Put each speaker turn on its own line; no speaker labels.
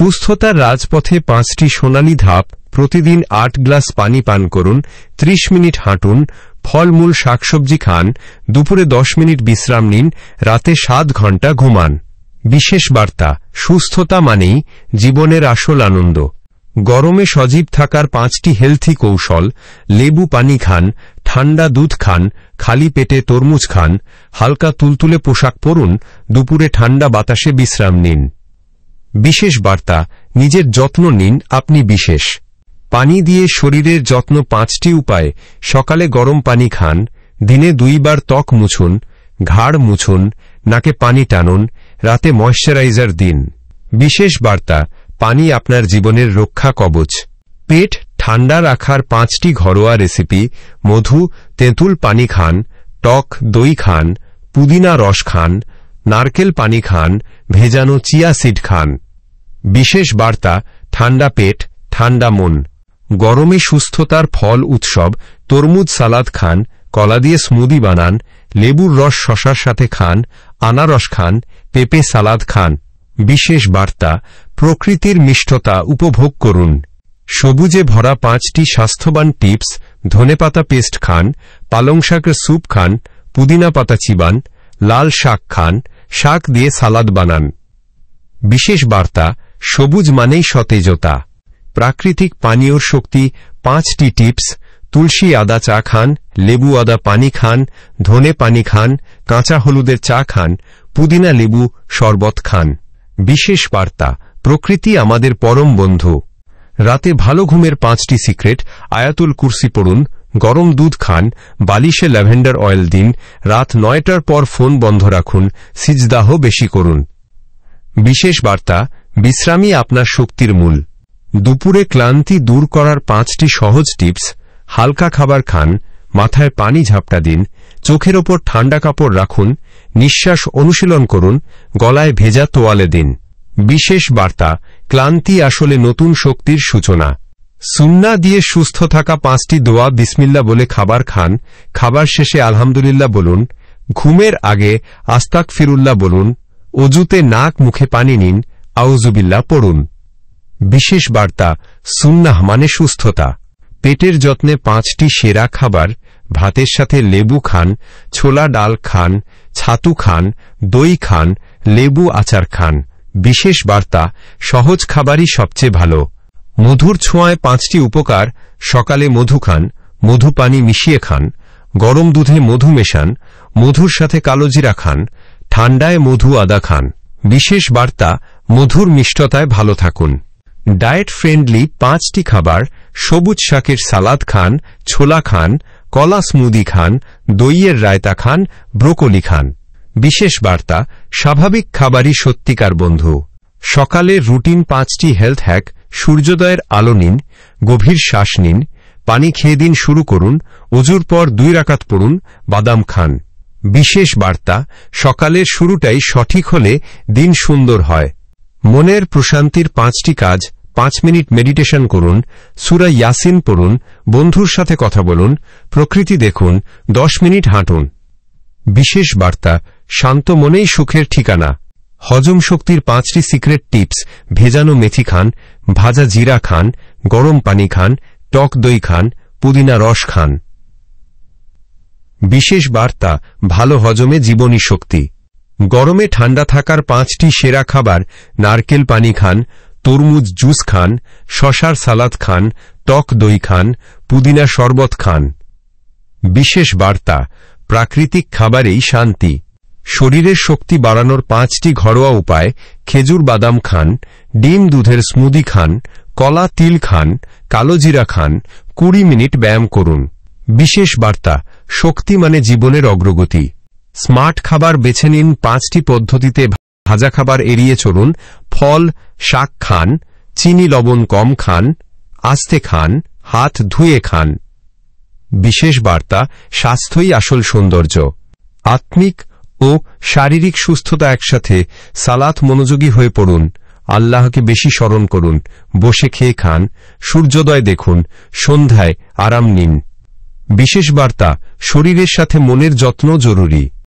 সুস্থতার রাজপথে 5টি সোনালী ধাপ। প্রতিদিন 8 গ্লাস পানি পান করুন, 30 মিনিট হাঁটুন, ফলমূল শাকসবজি খান, দুপুরে 10 মিনিট বিশ্রাম নিন, রাতে 7 ঘন্টা ঘুমান। বিশেষ বার্তা, সুস্থতা মানেই জীবনের আসল আনন্দ। গরমে সজীব থাকার 5টি হেলথি কৌশল। লেবু পানি খান, ঠান্ডা দুধ খান, খালি পেটে তরমুজ খান, হালকা তুলতুলে পোশাক পরুন, দুপুরে ঠান্ডা বাতাসে বিশ্রাম নিন। বিশেষ বার্তা, নিজের যত্ন নিন, আপনি বিশেষ। পানি দিয়ে শরীরের যত্ন 5টি উপায়। সকালে গরম পানি খান, দিনে 2 বার ত্বক মুছুন, ঘাড় মুছুন, নাকে পানি টানুন, রাতে ময়শ্চারাইজার দিন। বিশেষ বার্তা, পানি আপনার জীবনের রক্ষা কবচ। পেট ঠান্ডা রাখার 5টি ঘরোয়া রেসিপি। মধু, তেঁতুল পানি খান, টক দই খান, পুদিনা রস খান, নারকেল পানি খান, ভেজানো চিয়া সিড খান। বিশেষ বার্তা, ঠান্ডা পেট ঠান্ডা মন। গরমে সুস্থতার ফল উৎসব। তরমুজ সালাদ খান, কলা দিয়ে স্মুদি বানান, লেবুর রস শশার সাথে খান, আনারস খান, পেঁপে সালাদ খান। বিশেষ বার্তা, প্রকৃতির মিষ্টতা উপভোগ করুন। সবুজে ভরা 5টি স্বাস্থ্যবান টিপস। ধনেপাতা পেস্ট খান, পালং শাকের স্যুপ খান, পুদিনা পাতা চিবান, লাল শাক খান, শাক দিয়ে সালাদ বানান। বিশেষ বার্তা, সবুজ মানেই সতেজতা। প্রাকৃতিক পানীয়র শক্তি 5টি টিপস। তুলসী আদা চা খান, লেবু আদা পানি খান, ধনে পানি খান, কাঁচা হলুদের চা খান, পুদিনা লেবু শরবত খান। বিশেষ বার্তা, প্রকৃতি আমাদের পরম বন্ধু। রাতে ভালো ঘুমের 5টি সিক্রেট। আয়াতুল কুরসি পড়ুন, গরম দুধ খান, বালিশে ল্যাভেন্ডার অয়েল দিন, রাত 9টার পর ফোন বন্ধ রাখুন, সিজদাহ বেশি করুন। বিশেষ বার্তা, বিশ্রামই আপনার শক্তির মূল। দুপুরে ক্লান্তি দূর করার 5টি সহজ টিপস। হালকা খাবার খান, মাথায় পানি ঝাপটা দিন, চোখের ওপর ঠান্ডা কাপড় রাখুন, নিঃশ্বাস অনুশীলন করুন, গলায় ভেজা তোয়ালে দিন। বিশেষ বার্তা, ক্লান্তি আসলে নতুন শক্তির সূচনা। সুন্নাহ দিয়ে সুস্থ থাকা 5টি দোয়া। বিসমিল্লাহ বলে খাবার খান, খাবার শেষে আলহামদুলিল্লাহ বলুন, ঘুমের আগে আস্তাগফিরুল্লাহ বলুন, অজুতে নাক মুখে পানি নিন, আউযুবিল্লাহ পড়ুন। বিশেষ বার্তা, সুন্নাহ মানে সুস্থতা। পেটের যত্নে 5টি সেরা খাবার। ভাতের সাথে লেবু খান, ছোলা ডাল খান, ছাতু খান, দই খান, লেবু আচার খান। বিশেষ বার্তা, সহজ খাবারই সবচেয়ে ভালো। মধুর ছোঁয়ায় 5টি উপকার। সকালে মধু খান, মধু পানি মিশিয়ে খান, গরম দুধে মধু মেশান, মধুর সাথে কালোজিরা খান, ঠান্ডায় মধু আদা খান। বিশেষ বার্তা, মধুর মিষ্টতায় ভালো থাকুন। ডায়েট ফ্রেন্ডলি 5টি খাবার। সবুজ শাকের সালাদ খান, ছোলা খান, কলা স্মুদি খান, দইয়ের রায়তা খান, ব্রোকলি খান। বিশেষ বার্তা, স্বাভাবিক খাবারই সত্যিকার বন্ধু। সকালের রুটিন 5টি হেলথ হ্যাক। সূর্যোদয়ের আলো নিন, গভীর শ্বাস নিন, পানি খেয়ে দিন শুরু করুন, ওযুর পর 2 রাকাত পড়ুন, বাদাম খান। বিশেষ বার্তা, সকালের শুরুটাই সঠিক হলে দিন সুন্দর হয়। মনের প্রশান্তির 5টি কাজ। 5 মিনিট মেডিটেশন করুন, সূরা ইয়াসিন পড়ুন, বন্ধুর সাথে কথা বলুন, প্রকৃতি দেখুন, 10 মিনিট হাঁটুন। বিশেষ বার্তা, শান্ত মনেই সুখের ঠিকানা। হজম শক্তির 5টি সিক্রেট টিপস। ভেজানো মেথি খান, ভাজা জিরা খান, গরম পানি খান, টক দই খান, পুদিনা রস খান। বিশেষ বার্তা, ভালো হজমে জীবনী শক্তি। গরমে ঠান্ডা থাকার 5টি সেরা খাবার। নারকেল পানি খান, তরমুজ জুস খান, শশার সালাদ খান, টক দই খান, পুদিনা শরবত খান। বিশেষ বার্তা, প্রাকৃতিক খাবারেই শান্তি। শরীরের শক্তি বাড়ানোর 5টি ঘরোয়া উপায়। খেজুর বাদাম খান, ডিম দুধের স্মুদি খান, কলা তিল খান, কালোজিরা খান, 20 মিনিট ব্যায়াম করুন। বিশেষ বার্তা, শক্তি মানে জীবনের অগ্রগতি। স্মার্ট খাবার বেছে নিন 5টি পদ্ধতিতে। ভাজা খাবার এড়িয়ে চলুন, ফল শাক খান, চিনি লবণ কম খান, আস্তে খান, হাত ধুয়ে খান। বিশেষ বার্তা, স্বাস্থ্যই আসল সৌন্দর্য। আত্মিক ও শারীরিক সুস্থতা একসাথে। সালাত মনোযোগী হয়ে পড়ুন, আল্লাহকে বেশি স্মরণ করুন, বসে খেয়ে খান, সূর্যোদয় দেখুন, সন্ধ্যায় আরাম নিন। বিশেষ বার্তা, শরীরের সাথে মনের যত্ন জরুরি।